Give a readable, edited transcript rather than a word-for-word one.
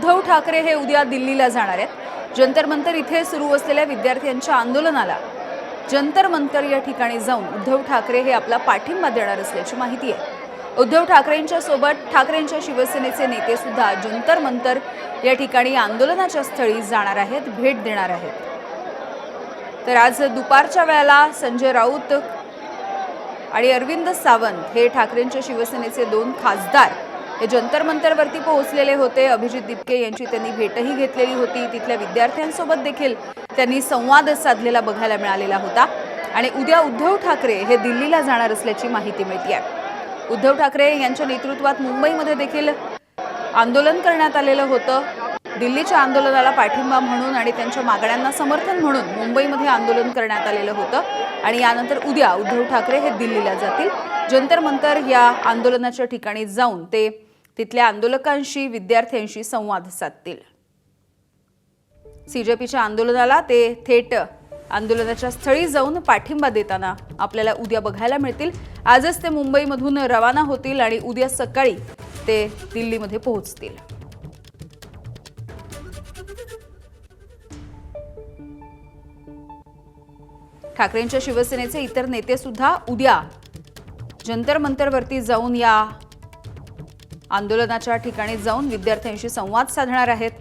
उद्धव ठाकरे हे उद्या दिल्लीला जाणार आहेत। जंतर मंतर इथे सुरू असलेल्या विद्यार्थ्यांच्या आंदोलनाला जंतर मंतर या ठिकाणी जाऊन उद्धव ठाकरे हे आपला पाठिंबा देणार असल्याची माहिती आहे। उद्धव ठाकरेंच्या सोबत ठाकरेंच्या शिवसेनेचे नेते सुद्धा जंतर मंतर या ठिकाणी आंदोलनाच्या स्थळी जाणार आहेत, भेट देणार आहेत। तर आज दुपारच्या वेळेला संजय राऊत आणि अरविंद सावंत हे ठाकरेंच्या शिवसेनेचे 2 खासदार हे जंतर मंतरवरती पोहोचलेले होते। अभिजित दिपके यांची त्यांनी भेटही घेतलेली होती। तिथल्या विद्यार्थ्यांसोबत देखील त्यांनी संवाद साधलेला बघायला मिळालेला होता आणि उद्या उद्धव ठाकरे हे दिल्लीला जाणार असल्याची माहिती मिळते आहे। उद्धव ठाकरे यांच्या नेतृत्वात मुंबईमध्ये देखील आंदोलन करण्यात आलेलं होतं। दिल्लीच्या आंदोलनाला पाठिंबा म्हणून आणि त्यांच्या मागण्यांना समर्थन म्हणून मुंबईमध्ये आंदोलन करण्यात आलेलं होतं आणि यानंतर उद्या उद्धव ठाकरे हे दिल्लीला जातील। जंतर मंतर या आंदोलनाच्या ठिकाणी जाऊन ते तिथल्या आंदोलकांशी विद्यार्थ्यांशी संवाद साधतील। सीजेपीच्या आंदोलनाला ते थेट आंदोलनाच्या स्थळी जाऊन पाठिंबा देताना आपल्याला उद्या बघायला मिळतील। आजच ते मुंबईमधून रवाना होतील आणि उद्या सकाळी ते दिल्लीमध्ये पोहोचतील। ठाकरेंच्या शिवसेनेचे इतर नेते सुद्धा उद्या जंतर मंतरवरती जाऊन या आंदोलनाच्या ठिकाणी जाऊन विद्यार्थ्यांशी संवाद साधणार आहेत।